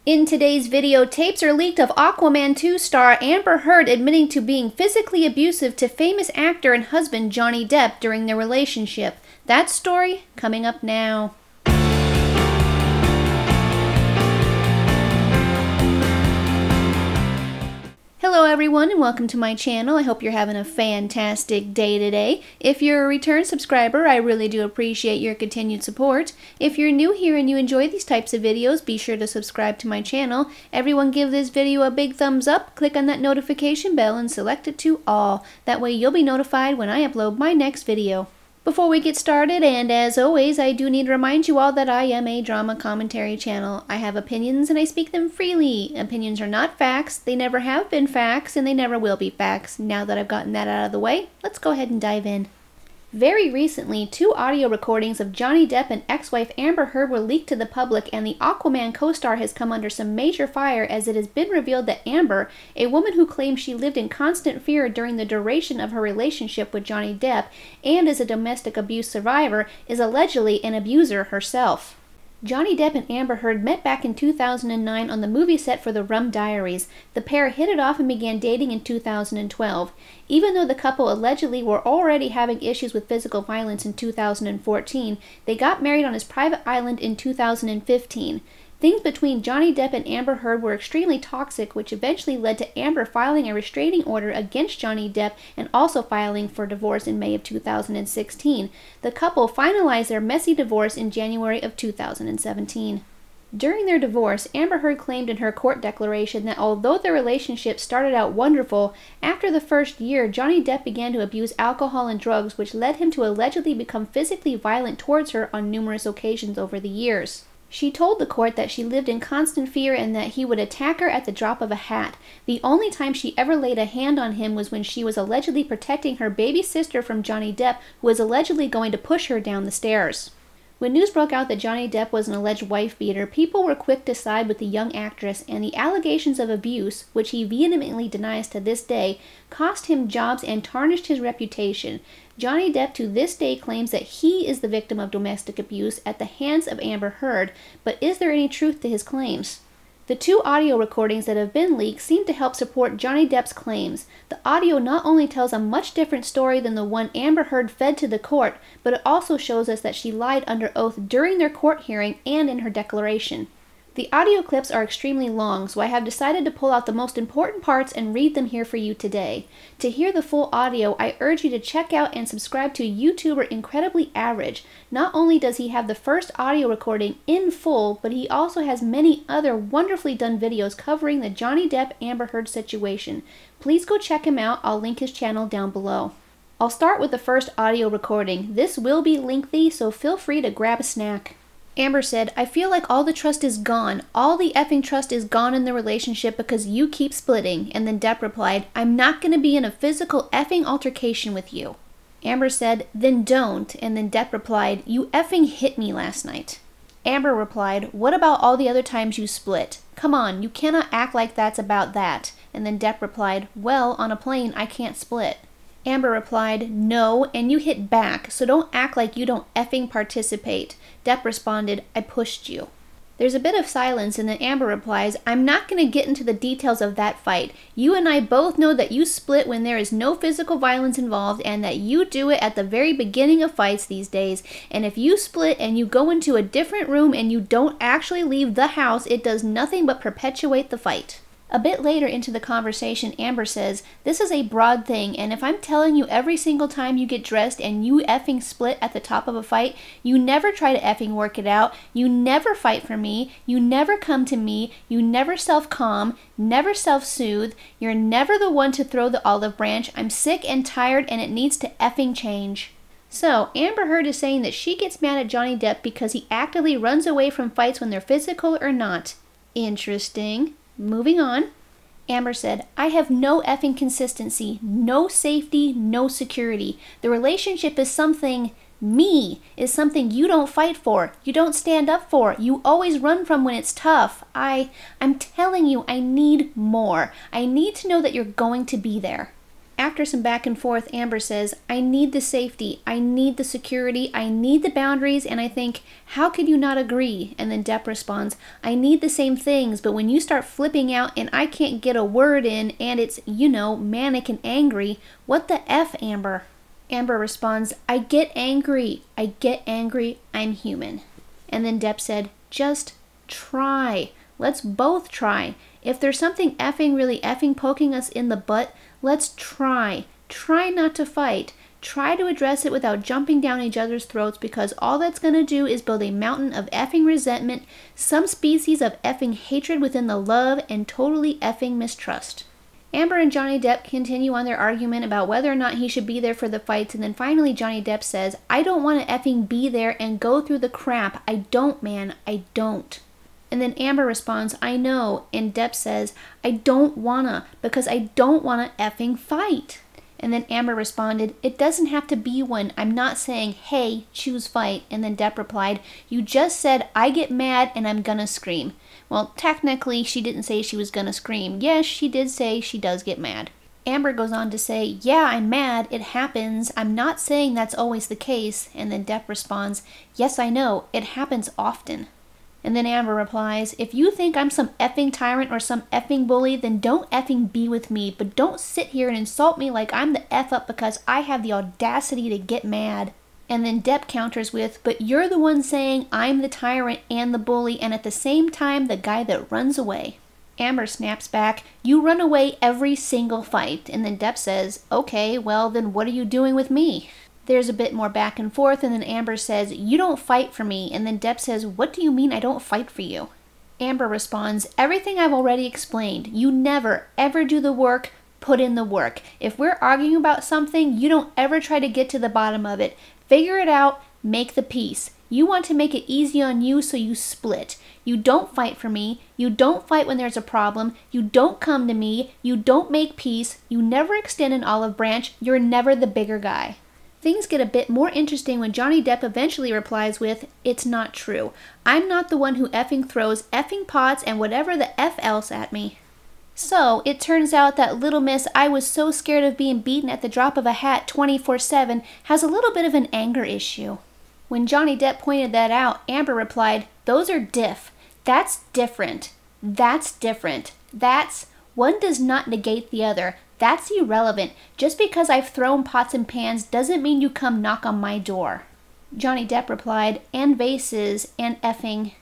In today's video, tapes are leaked of Aquaman 2 star Amber Heard admitting to being physically abusive to famous actor and husband Johnny Depp during their relationship. That story coming up now. Hello everyone and welcome to my channel. I hope you're having a fantastic day today. If you're a return subscriber, I really do appreciate your continued support. If you're new here and you enjoy these types of videos, be sure to subscribe to my channel. Everyone give this video a big thumbs up, click on that notification bell and select it to all. That way you'll be notified when I upload my next video. Before we get started, and as always, I do need to remind you all that I am a drama commentary channel. I have opinions and I speak them freely. Opinions are not facts, they never have been facts, and they never will be facts. Now that I've gotten that out of the way, let's go ahead and dive in. Very recently, 2 audio recordings of Johnny Depp and ex-wife Amber Heard were leaked to the public, and the Aquaman co-star has come under some major fire as it has been revealed that Amber, a woman who claims she lived in constant fear during the duration of her relationship with Johnny Depp and is a domestic abuse survivor, is allegedly an abuser herself. Johnny Depp and Amber Heard met back in 2009 on the movie set for The Rum Diaries. The pair hit it off and began dating in 2012. Even though the couple allegedly were already having issues with physical violence in 2014, they got married on his private island in 2015. Things between Johnny Depp and Amber Heard were extremely toxic, which eventually led to Amber filing a restraining order against Johnny Depp and also filing for divorce in May of 2016. The couple finalized their messy divorce in January of 2017. During their divorce, Amber Heard claimed in her court declaration that although their relationship started out wonderful, after the first year, Johnny Depp began to abuse alcohol and drugs, which led him to allegedly become physically violent towards her on numerous occasions over the years. She told the court that she lived in constant fear and that he would attack her at the drop of a hat. The only time she ever laid a hand on him was when she was allegedly protecting her baby sister from Johnny Depp, who was allegedly going to push her down the stairs. When news broke out that Johnny Depp was an alleged wife-beater, people were quick to side with the young actress, and the allegations of abuse, which he vehemently denies to this day, cost him jobs and tarnished his reputation. Johnny Depp to this day claims that he is the victim of domestic abuse at the hands of Amber Heard, but is there any truth to his claims? The 2 audio recordings that have been leaked seem to help support Johnny Depp's claims. The audio not only tells a much different story than the one Amber Heard fed to the court, but it also shows us that she lied under oath during their court hearing and in her declaration. The audio clips are extremely long, so I have decided to pull out the most important parts and read them here for you today. To hear the full audio, I urge you to check out and subscribe to YouTuber Incredibly Average. Not only does he have the first audio recording in full, but he also has many other wonderfully done videos covering the Johnny Depp Amber Heard situation. Please go check him out. I'll link his channel down below. I'll start with the first audio recording. This will be lengthy, so feel free to grab a snack. Amber said, "I feel like all the trust is gone. All the effing trust is gone in the relationship because you keep splitting." And then Depp replied, "I'm not going to be in a physical effing altercation with you." Amber said, "Then don't." And then Depp replied, "You effing hit me last night." Amber replied, "What about all the other times you split? Come on, you cannot act like that's about that." And then Depp replied, "Well, on a plane I can't split." Amber replied, "No, and you hit back, so don't act like you don't effing participate." Depp responded, "I pushed you." There's a bit of silence and then Amber replies, "I'm not going to get into the details of that fight. You and I both know that you split when there is no physical violence involved and that you do it at the very beginning of fights these days. And if you split and you go into a different room and you don't actually leave the house, it does nothing but perpetuate the fight." A bit later into the conversation, Amber says, "This is a broad thing, and if I'm telling you every single time you get dressed and you effing split at the top of a fight, you never try to effing work it out, you never fight for me, you never come to me, you never self-calm, never self-soothe, you're never the one to throw the olive branch, I'm sick and tired and it needs to effing change." So, Amber Heard is saying that she gets mad at Johnny Depp because he actively runs away from fights when they're physical or not. Interesting. Moving on. Amber said, "I have no effing consistency, no safety, no security. The relationship is something, is something you don't fight for, you don't stand up for, you always run from when it's tough. I'm telling you, I need more. I need to know that you're going to be there." After some back and forth, Amber says, I need the safety, I need the security, I need the boundaries, and I think, how could you not agree? And then Depp responds, I need the same things, but when you start flipping out and I can't get a word in and it's, you know, manic and angry, what the F, Amber? Amber responds, I get angry, I'm human. And then Depp said, just try. Let's both try. If there's something really effing poking us in the butt, let's try. Try not to fight. Try to address it without jumping down each other's throats, because all that's going to do is build a mountain of effing resentment, some species of effing hatred within the love, and totally effing mistrust. Amber and Johnny Depp continue on their argument about whether or not he should be there for the fights, and then finally Johnny Depp says, I don't want to effing be there and go through the crap. I don't, man. I don't. And then Amber responds, I know, and Depp says, I don't wanna, because I don't wanna effing fight. And then Amber responded, it doesn't have to be one. I'm not saying, hey, choose fight. And then Depp replied, you just said, I get mad and I'm gonna scream. Well, technically, she didn't say she was gonna scream. Yes, she did say she does get mad. Amber goes on to say, yeah, I'm mad, it happens. I'm not saying that's always the case. And then Depp responds, yes, I know, it happens often. And then Amber replies, if you think I'm some effing tyrant or some effing bully, then don't effing be with me, but don't sit here and insult me like I'm the F up because I have the audacity to get mad. And then Depp counters with, but you're the one saying I'm the tyrant and the bully, and at the same time the guy that runs away. Amber snaps back, you run away every single fight. And then Depp says, okay, well then what are you doing with me? There's a bit more back and forth, and then Amber says, you don't fight for me. And then Depp says, what do you mean I don't fight for you? Amber responds, everything I've already explained. You never, ever do the work, put in the work. If we're arguing about something, you don't ever try to get to the bottom of it. Figure it out, make the peace. You want to make it easy on you, so you split. You don't fight for me. You don't fight when there's a problem. You don't come to me. You don't make peace. You never extend an olive branch. You're never the bigger guy. Things get a bit more interesting when Johnny Depp eventually replies with, it's not true. I'm not the one who effing throws effing pots and whatever the F else at me. So, it turns out that little miss I was so scared of being beaten at the drop of a hat 24/7 has a little bit of an anger issue. When Johnny Depp pointed that out, Amber replied, those are diff. That's different. That's different. That's, one does not negate the other. That's irrelevant. Just because I've thrown pots and pans doesn't mean you come knock on my door. Johnny Depp replied, and vases, and effing.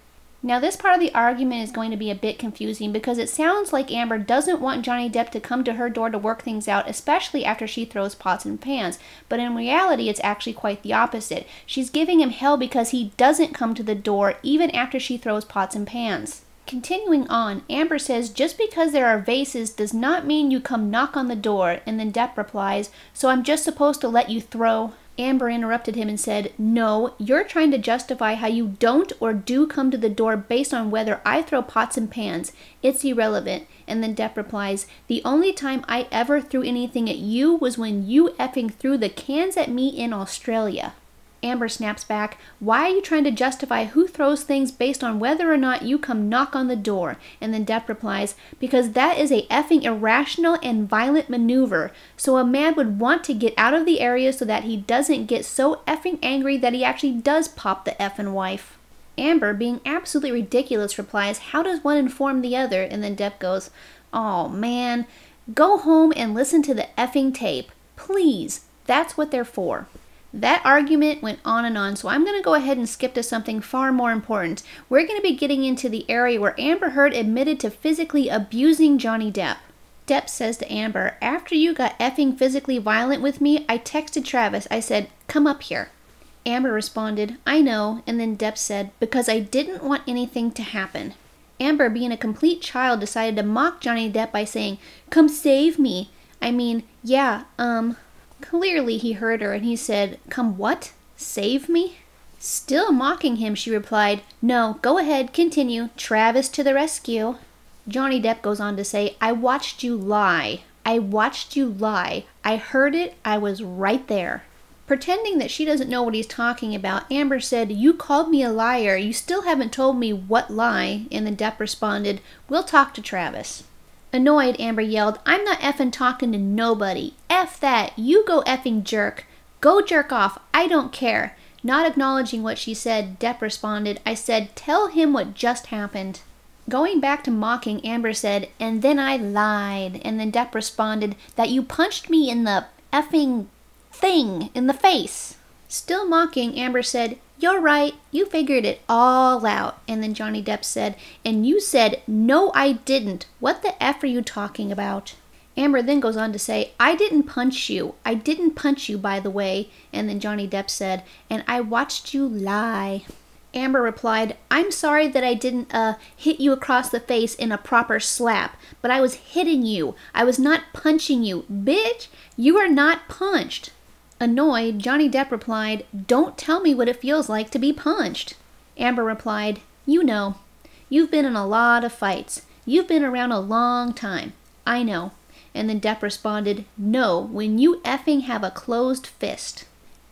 Now this part of the argument is going to be a bit confusing because it sounds like Amber doesn't want Johnny Depp to come to her door to work things out, especially after she throws pots and pans. But in reality, it's actually quite the opposite. She's giving him hell because he doesn't come to the door even after she throws pots and pans. Continuing on, Amber says, just because there are vases does not mean you come knock on the door, and then Depp replies, so I'm just supposed to let you throw? Amber interrupted him and said, no, you're trying to justify how you don't or do come to the door based on whether I throw pots and pans. It's irrelevant. And then Depp replies, the only time I ever threw anything at you was when you effing threw the cans at me in Australia. Amber snaps back, why are you trying to justify who throws things based on whether or not you come knock on the door? And then Depp replies, because that is a effing irrational and violent maneuver. So a man would want to get out of the area so that he doesn't get so effing angry that he actually does pop the effing wife. Amber, being absolutely ridiculous, replies, how does one inform the other? And then Depp goes, oh man, go home and listen to the effing tape. Please, that's what they're for. That argument went on and on, so I'm going to go ahead and skip to something far more important. We're going to be getting into the area where Amber Heard admitted to physically abusing Johnny Depp. Depp says to Amber, after you got effing physically violent with me, I texted Travis. I said, come up here. Amber responded, I know, and then Depp said, because I didn't want anything to happen. Amber, being a complete child, decided to mock Johnny Depp by saying, come save me. I mean, yeah, Clearly he heard her and he said, come what? Save me? Still mocking him, she replied, no, go ahead, continue. Travis to the rescue. Johnny Depp goes on to say, I watched you lie. I watched you lie. I heard it. I was right there. Pretending that she doesn't know what he's talking about, Amber said, you called me a liar. You still haven't told me what lie. And then Depp responded, we'll talk to Travis. Annoyed, Amber yelled, "I'm not effing talking to nobody. F that. You go effing jerk. Go jerk off. I don't care." Not acknowledging what she said, Depp responded, "I said, tell him what just happened." Going back to mocking, Amber said, "And then I lied." And then Depp responded, "That you punched me in the effing thing in the face." Still mocking, Amber said, "You're right. You figured it all out." And then Johnny Depp said, "And you said, 'No, I didn't.' What the F are you talking about?" Amber then goes on to say, "I didn't punch you. I didn't punch you, by the way." And then Johnny Depp said, "And I watched you lie." Amber replied, "I'm sorry that I didn't, hit you across the face in a proper slap, but I was hitting you. I was not punching you. Bitch, you are not punched." Annoyed, Johnny Depp replied, "Don't tell me what it feels like to be punched." Amber replied, "You know. You've been in a lot of fights. You've been around a long time. I know." And then Depp responded, "No, when you effing have a closed fist."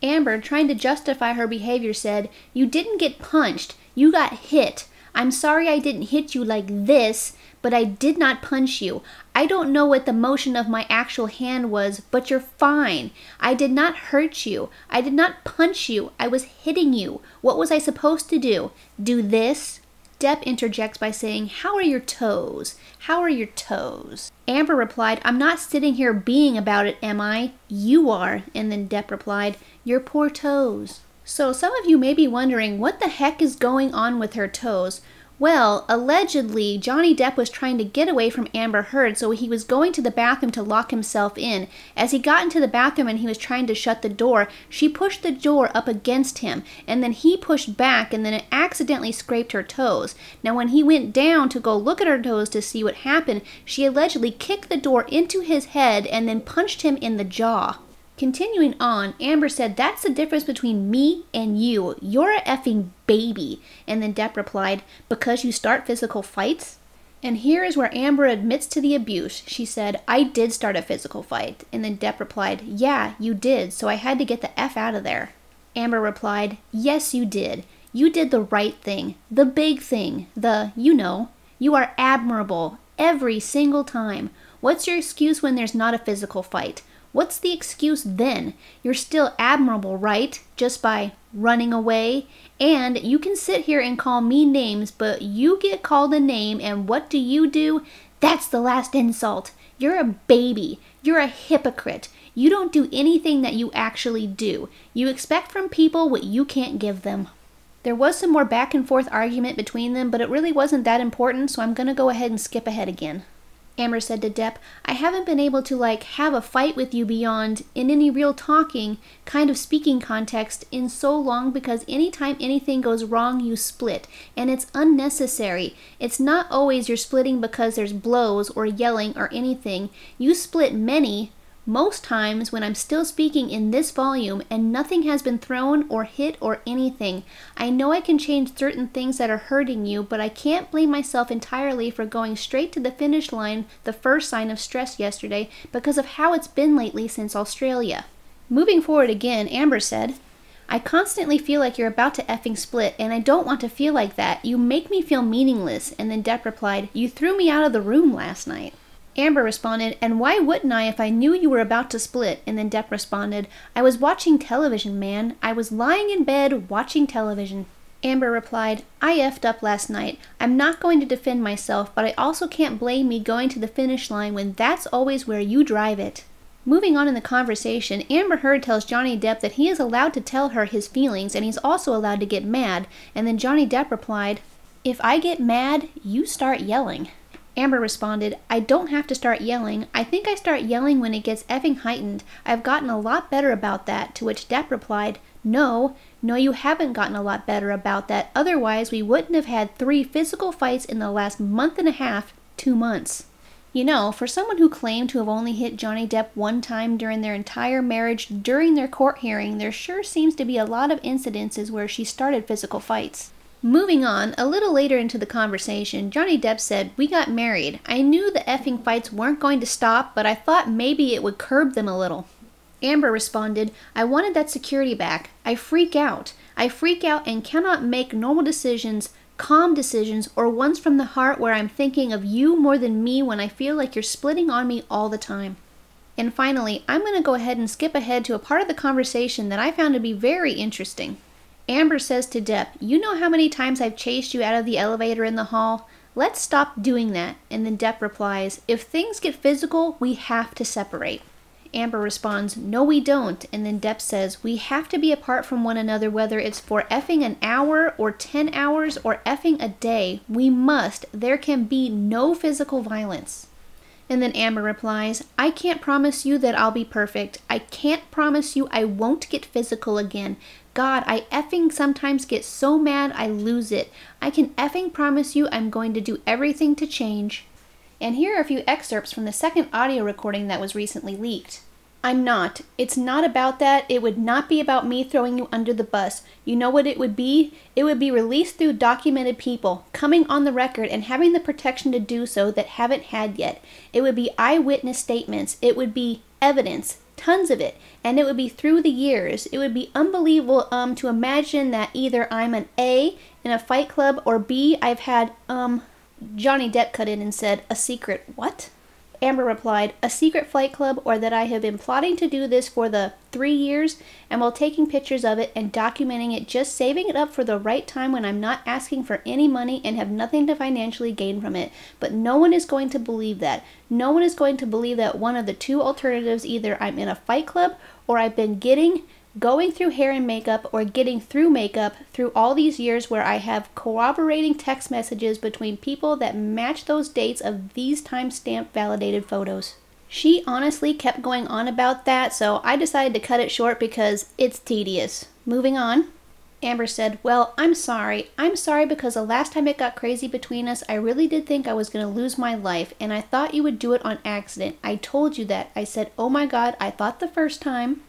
Amber, trying to justify her behavior, said, "You didn't get punched. You got hit. I'm sorry I didn't hit you like this, but I did not punch you. I don't know what the motion of my actual hand was, but you're fine. I did not hurt you. I did not punch you. I was hitting you. What was I supposed to do? Do this?" Depp interjects by saying, "How are your toes? How are your toes?" Amber replied, "I'm not sitting here being about it, am I? You are." And then Depp replied, "Your poor toes." So some of you may be wondering what the heck is going on with her toes. Well, allegedly, Johnny Depp was trying to get away from Amber Heard, so he was going to the bathroom to lock himself in. As he got into the bathroom and he was trying to shut the door, she pushed the door up against him, and then he pushed back, and then it accidentally scraped her toes. Now, when he went down to go look at her toes to see what happened, she allegedly kicked the door into his head and then punched him in the jaw. Continuing on, Amber said, "That's the difference between me and you. You're a effing baby." And then Depp replied, "Because you start physical fights?" And here is where Amber admits to the abuse. She said, "I did start a physical fight." And then Depp replied, "Yeah, you did, so I had to get the F out of there." Amber replied, "Yes, you did. You did the right thing, the big thing, you are admirable every single time. What's your excuse when there's not a physical fight? What's the excuse then? You're still admirable, right? Just by running away? And you can sit here and call me names, but you get called a name, and what do? That's the last insult. You're a baby. You're a hypocrite. You don't do anything that you actually do. You expect from people what you can't give them." There was some more back and forth argument between them, but it really wasn't that important, so I'm going to go ahead and skip ahead again. Amber said to Depp, "I haven't been able to, have a fight with you beyond, in any real talking, kind of speaking context in so long because anytime anything goes wrong, you split, and it's unnecessary. It's not always you're splitting because there's blows or yelling or anything. You split most times when I'm still speaking in this volume and nothing has been thrown or hit or anything. I know I can change certain things that are hurting you, but I can't blame myself entirely for going straight to the finish line, the first sign of stress yesterday, because of how it's been lately since Australia." Moving forward again, Amber said, "I constantly feel like you're about to effing split, and I don't want to feel like that. You make me feel meaningless." And then Depp replied, "You threw me out of the room last night." Amber responded, "And why wouldn't I if I knew you were about to split?" And then Depp responded, "I was watching television, man. I was lying in bed watching television." Amber replied, "I effed up last night. I'm not going to defend myself, but I also can't blame me going to the finish line when that's always where you drive it." Moving on in the conversation, Amber Heard tells Johnny Depp that he is allowed to tell her his feelings and he's also allowed to get mad. And then Johnny Depp replied, "If I get mad, you start yelling." Amber responded, "I don't have to start yelling. I think I start yelling when it gets effing heightened. I've gotten a lot better about that." To which Depp replied, No, you haven't gotten a lot better about that. Otherwise, we wouldn't have had 3 physical fights in the last month and a half, 2 months." You know, for someone who claimed to have only hit Johnny Depp one time during their entire marriage during their court hearing, there sure seems to be a lot of incidences where she started physical fights. Moving on, a little later into the conversation, Johnny Depp said, "We got married. I knew the effing fights weren't going to stop, but I thought maybe it would curb them a little." Amber responded, "I wanted that security back. I freak out and cannot make normal decisions calm decisions, or ones from the heart where I'm thinking of you more than me when I feel like you're splitting on me all the time. And finally, I'm going to go ahead and skip ahead to a part of the conversation that I found to be very interesting. Amber says to Depp, "You know how many times I've chased you out of the elevator in the hall? Let's stop doing that." And then Depp replies, "If things get physical, we have to separate." Amber responds, "No, we don't." And then Depp says, "We have to be apart from one another, whether it's for effing an hour or 10 hours or effing a day. We must. There can be no physical violence." And then Amber replies, "I can't promise you that I'll be perfect. I can't promise you I won't get physical again. God, I effing sometimes get so mad I lose it. I can effing promise you I'm going to do everything to change." And here are a few excerpts from the second audio recording that was recently leaked. "I'm not. It's not about that. It would not be about me throwing you under the bus. You know what it would be? It would be released through documented people, coming on the record and having the protection to do so that haven't had yet. It would be eyewitness statements. It would be evidence, tons of it, and it would be through the years. It would be unbelievable to imagine that either I'm an A in a fight club or B, I've had Johnny Depp cut in and said, "A secret what?" Amber replied, "A secret flight club, or that I have been plotting to do this for the 3 years, and while taking pictures of it and documenting it, just saving it up for the right time when I'm not asking for any money and have nothing to financially gain from it. But no one is going to believe that. No one is going to believe that one of the two alternatives, either I'm in a fight club or I've been going through hair and makeup or getting through makeup through all these years where I have corroborating text messages between people that match those dates of these timestamp validated photos." She honestly kept going on about that, so I decided to cut it short because it's tedious. Moving on. Amber said, "Well, I'm sorry. I'm sorry because the last time it got crazy between us, I really did think I was going to lose my life, and I thought you would do it on accident. I told you that. I said, oh my God, I thought the first time."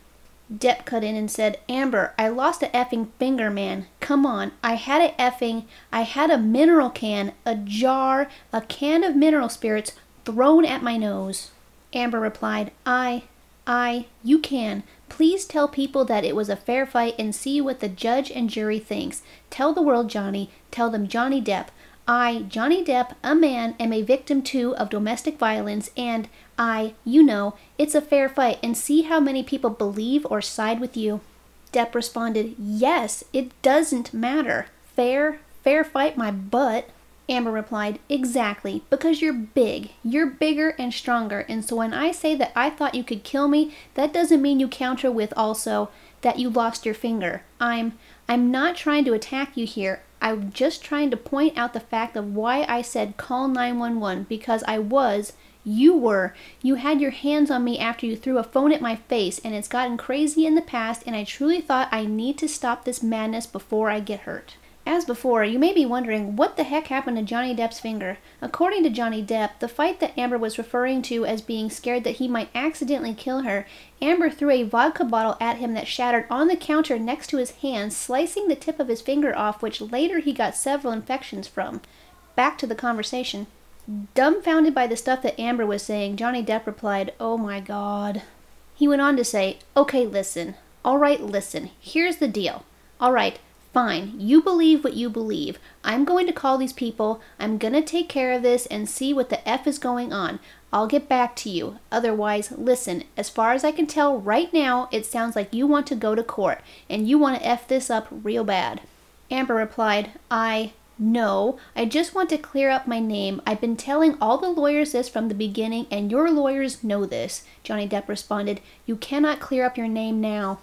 Depp cut in and said, "Amber, I lost a effing finger, man. Come on. I had a mineral can, a jar, a can of mineral spirits thrown at my nose." Amber replied, You can. Please tell people that it was a fair fight and see what the judge and jury thinks. Tell the world, Johnny. Tell them Johnny Depp. I, Johnny Depp, a man, am a victim too of domestic violence, and it's a fair fight, and see how many people believe or side with you." Depp responded, "Yes, it doesn't matter. Fair fight my butt." Amber replied, "Exactly, because you're big. You're bigger and stronger, and so when I say that I thought you could kill me, that doesn't mean you counter with also that you lost your finger. I'm not trying to attack you here. I'm just trying to point out the fact of why I said call 911, because you had your hands on me after you threw a phone at my face, and it's gotten crazy in the past, and I truly thought I need to stop this madness before I get hurt." As before, you may be wondering what the heck happened to Johnny Depp's finger. According to Johnny Depp, the fight that Amber was referring to as being scared that he might accidentally kill her, Amber threw a vodka bottle at him that shattered on the counter next to his hand, slicing the tip of his finger off, which later he got several infections from. Back to the conversation. Dumbfounded by the stuff that Amber was saying, Johnny Depp replied, "Oh my God." He went on to say, "Okay, listen. All right, listen. Here's the deal. All right. Fine, you believe what you believe. I'm going to call these people. I'm going to take care of this and see what the F is going on. I'll get back to you. Otherwise, listen, as far as I can tell right now, it sounds like you want to go to court, and you want to F this up real bad." Amber replied, No, I just want to clear up my name. I've been telling all the lawyers this from the beginning, and your lawyers know this." Johnny Depp responded, "You cannot clear up your name now."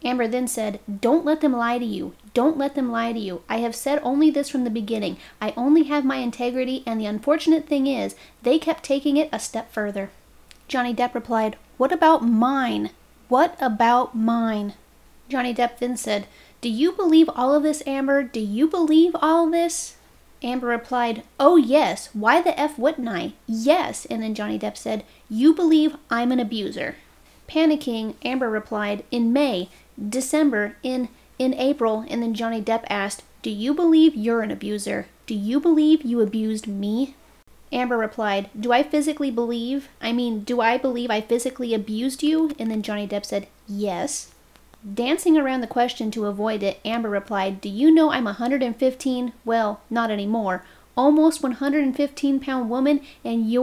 Amber then said, "Don't let them lie to you. Don't let them lie to you. I have said only this from the beginning. I only have my integrity, and the unfortunate thing is, they kept taking it a step further." Johnny Depp replied, "What about mine? What about mine?" Johnny Depp then said, "Do you believe all of this, Amber? Do you believe all of this?" Amber replied, "Oh yes, why the F wouldn't I? Yes." And then Johnny Depp said, "You believe I'm an abuser." Panicking, Amber replied, "In May, December, in April." And then Johnny Depp asked, "Do you believe you're an abuser? Do you believe you abused me?" Amber replied, do I believe I physically abused you?" And then Johnny Depp said, "Yes." Dancing around the question to avoid it, Amber replied, "Do you know I'm 115? Well, not anymore. Almost 115-pound woman, and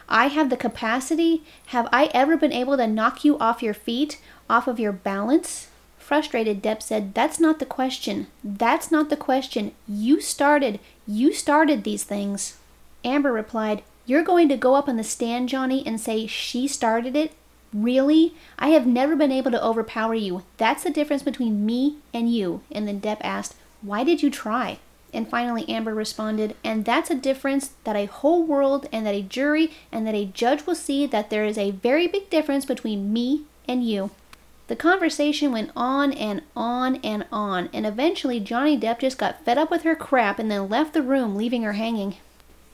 I have the capacity? Have I ever been able to knock you off your feet, off of your balance?" Frustrated, Depp said, "That's not the question. That's not the question. You started these things." Amber replied, "You're going to go up on the stand, Johnny, and say she started it? Really? I have never been able to overpower you. That's the difference between me and you." And then Depp asked, "Why did you try?" And finally Amber responded, "And that's a difference that a whole world and that a jury and that a judge will see, that there is a very big difference between me and you." The conversation went on and on and on, and eventually Johnny Depp just got fed up with her crap and then left the room, leaving her hanging.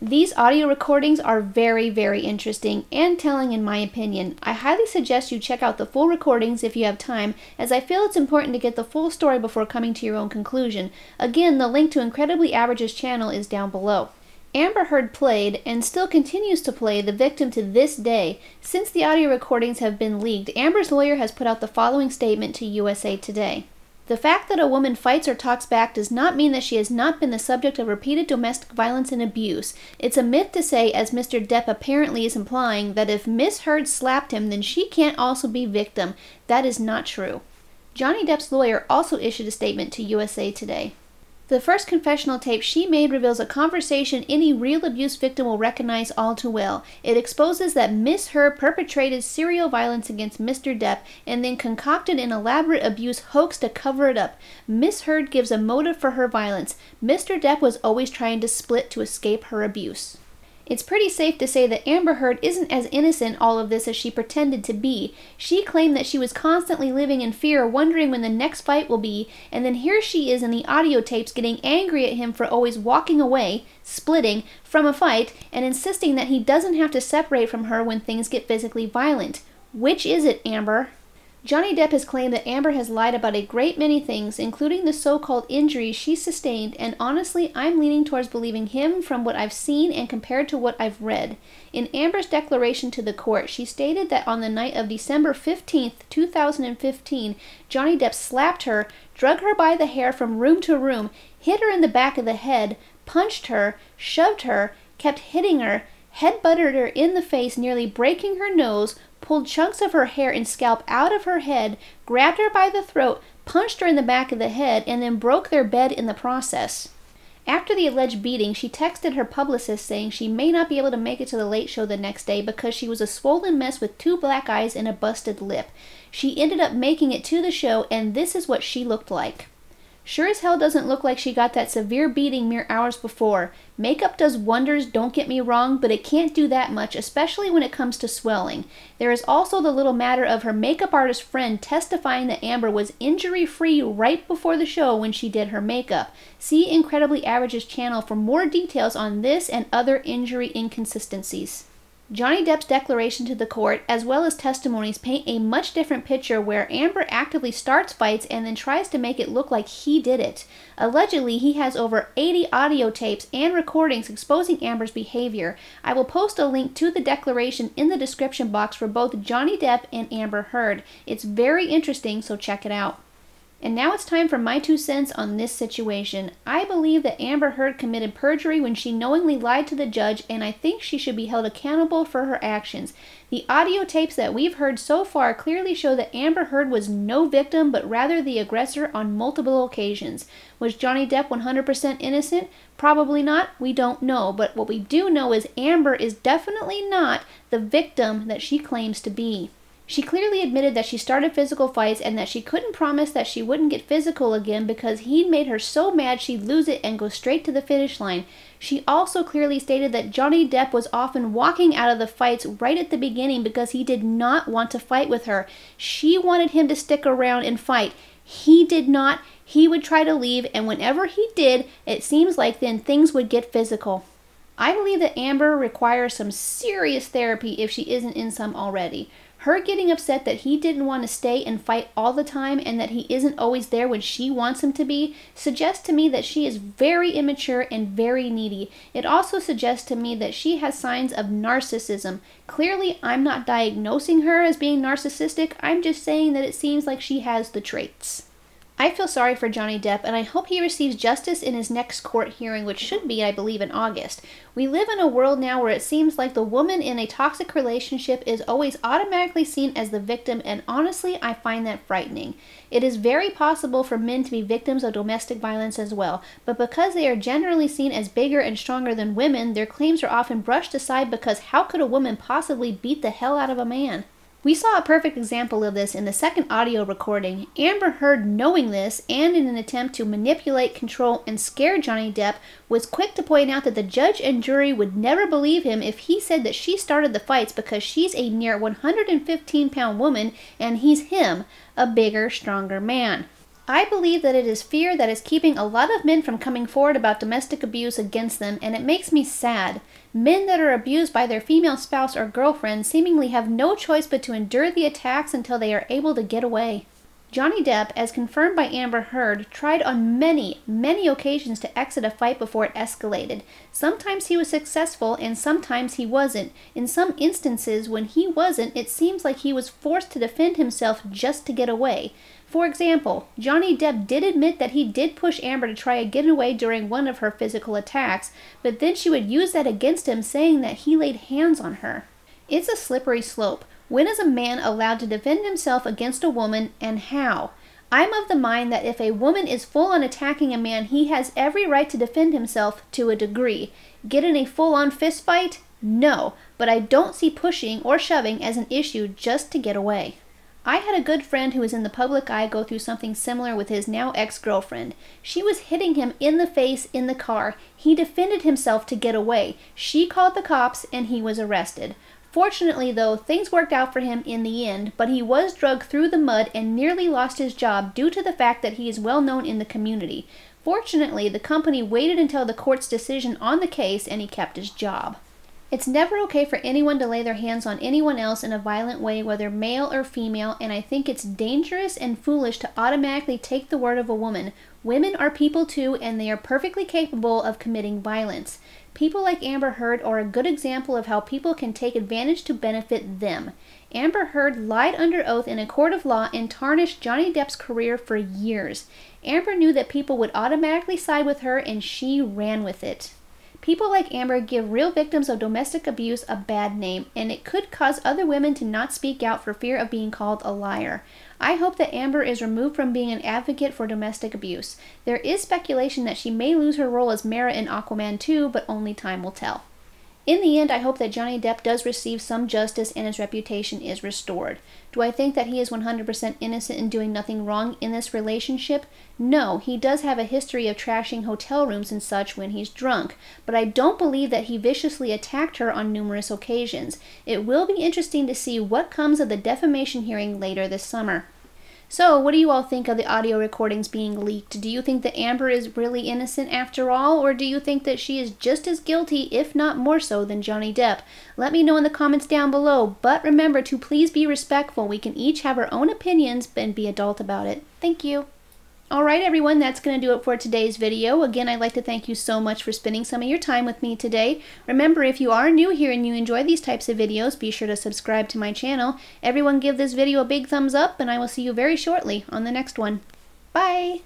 These audio recordings are very, very interesting and telling in my opinion. I highly suggest you check out the full recordings if you have time, as I feel it's important to get the full story before coming to your own conclusion. Again, the link to Incredibly Average's channel is down below. Amber Heard played, and still continues to play, the victim to this day. Since the audio recordings have been leaked, Amber's lawyer has put out the following statement to USA Today. "The fact that a woman fights or talks back does not mean that she has not been the subject of repeated domestic violence and abuse. It's a myth to say, as Mr. Depp apparently is implying, that if Miss Heard slapped him, then she can't also be victim. That is not true." Johnny Depp's lawyer also issued a statement to USA Today. "The first confessional tape she made reveals a conversation any real abuse victim will recognize all too well. It exposes that Miss Heard perpetrated serial violence against Mr. Depp and then concocted an elaborate abuse hoax to cover it up. Miss Heard gives a motive for her violence. Mr. Depp was always trying to split to escape her abuse." It's pretty safe to say that Amber Heard isn't as innocent all of this as she pretended to be. She claimed that she was constantly living in fear, wondering when the next fight will be, and then here she is in the audio tapes getting angry at him for always walking away, splitting, from a fight, and insisting that he doesn't have to separate from her when things get physically violent. Which is it, Amber? Johnny Depp has claimed that Amber has lied about a great many things, including the so-called injuries she sustained, and honestly, I'm leaning towards believing him from what I've seen and compared to what I've read. In Amber's declaration to the court, she stated that on the night of December 15th, 2015, Johnny Depp slapped her, drug her by the hair from room to room, hit her in the back of the head, punched her, shoved her, kept hitting her, head-butted her in the face, nearly breaking her nose, pulled chunks of her hair and scalp out of her head, grabbed her by the throat, punched her in the back of the head, and then broke their bed in the process. After the alleged beating, she texted her publicist saying she may not be able to make it to the Late Show the next day because she was a swollen mess with 2 black eyes and a busted lip. She ended up making it to the show, and this is what she looked like. Sure as hell doesn't look like she got that severe beating mere hours before. Makeup does wonders, don't get me wrong, but it can't do that much, especially when it comes to swelling. There is also the little matter of her makeup artist friend testifying that Amber was injury-free right before the show when she did her makeup. See Incredibly Average's channel for more details on this and other injury inconsistencies. Johnny Depp's declaration to the court, as well as testimonies, paint a much different picture where Amber actively starts fights and then tries to make it look like he did it. Allegedly, he has over 80 audio tapes and recordings exposing Amber's behavior. I will post a link to the declaration in the description box for both Johnny Depp and Amber Heard. It's very interesting, so check it out. And now it's time for my 2 cents on this situation. I believe that Amber Heard committed perjury when she knowingly lied to the judge, and I think she should be held accountable for her actions. The audio tapes that we've heard so far clearly show that Amber Heard was no victim, but rather the aggressor on multiple occasions. Was Johnny Depp 100% innocent? Probably not. We don't know. But what we do know is Amber is definitely not the victim that she claims to be. She clearly admitted that she started physical fights and that she couldn't promise that she wouldn't get physical again because he'd made her so mad she'd lose it and go straight to the finish line. She also clearly stated that Johnny Depp was often walking out of the fights right at the beginning because he did not want to fight with her. She wanted him to stick around and fight. He did not. He would try to leave, and whenever he did, it seems like then things would get physical. I believe that Amber requires some serious therapy if she isn't in some already. Her getting upset that he didn't want to stay and fight all the time and that he isn't always there when she wants him to be suggests to me that she is very immature and very needy. It also suggests to me that she has signs of narcissism. Clearly, I'm not diagnosing her as being narcissistic. I'm just saying that it seems like she has the traits. I feel sorry for Johnny Depp, and I hope he receives justice in his next court hearing, which should be, I believe, in August. We live in a world now where it seems like the woman in a toxic relationship is always automatically seen as the victim, and honestly, I find that frightening. It is very possible for men to be victims of domestic violence as well, but because they are generally seen as bigger and stronger than women, their claims are often brushed aside because how could a woman possibly beat the hell out of a man? We saw a perfect example of this in the second audio recording. Amber Heard, knowing this, and in an attempt to manipulate, control, and scare Johnny Depp, was quick to point out that the judge and jury would never believe him if he said that she started the fights because she's a near 115-pound woman and he's him, a bigger, stronger man. I believe that it is fear that is keeping a lot of men from coming forward about domestic abuse against them, and it makes me sad. Men that are abused by their female spouse or girlfriend seemingly have no choice but to endure the attacks until they are able to get away. Johnny Depp, as confirmed by Amber Heard, tried on many occasions to exit a fight before it escalated. Sometimes he was successful and sometimes he wasn't. In some instances, when he wasn't, it seems like he was forced to defend himself just to get away. For example, Johnny Depp did admit that he did push Amber to try a getaway during one of her physical attacks, but then she would use that against him, saying that he laid hands on her. It's a slippery slope. When is a man allowed to defend himself against a woman, and how? I'm of the mind that if a woman is full-on attacking a man, he has every right to defend himself to a degree. Get in a full-on fist fight? No, but I don't see pushing or shoving as an issue just to get away. I had a good friend who was in the public eye go through something similar with his now ex-girlfriend. She was hitting him in the face in the car. He defended himself to get away. She called the cops and he was arrested. Fortunately, though, things worked out for him in the end, but he was dragged through the mud and nearly lost his job due to the fact that he is well known in the community. Fortunately, the company waited until the court's decision on the case and he kept his job. It's never okay for anyone to lay their hands on anyone else in a violent way, whether male or female, and I think it's dangerous and foolish to automatically take the word of a woman. Women are people too, and they are perfectly capable of committing violence. People like Amber Heard are a good example of how people can take advantage to benefit them. Amber Heard lied under oath in a court of law and tarnished Johnny Depp's career for years. Amber knew that people would automatically side with her, and she ran with it. People like Amber give real victims of domestic abuse a bad name, and it could cause other women to not speak out for fear of being called a liar. I hope that Amber is removed from being an advocate for domestic abuse. There is speculation that she may lose her role as Mara in Aquaman 2, but only time will tell. In the end, I hope that Johnny Depp does receive some justice and his reputation is restored. Do I think that he is 100% innocent and doing nothing wrong in this relationship? No, he does have a history of trashing hotel rooms and such when he's drunk, but I don't believe that he viciously attacked her on numerous occasions. It will be interesting to see what comes of the defamation hearing later this summer. So, what do you all think of the audio recordings being leaked? Do you think that Amber is really innocent after all, or do you think that she is just as guilty, if not more so, than Johnny Depp? Let me know in the comments down below, but remember to please be respectful. We can each have our own opinions and be adult about it. Thank you. Alright everyone, that's going to do it for today's video. Again, I'd like to thank you so much for spending some of your time with me today. Remember, if you are new here and you enjoy these types of videos, be sure to subscribe to my channel. Everyone give this video a big thumbs up, and I will see you very shortly on the next one. Bye!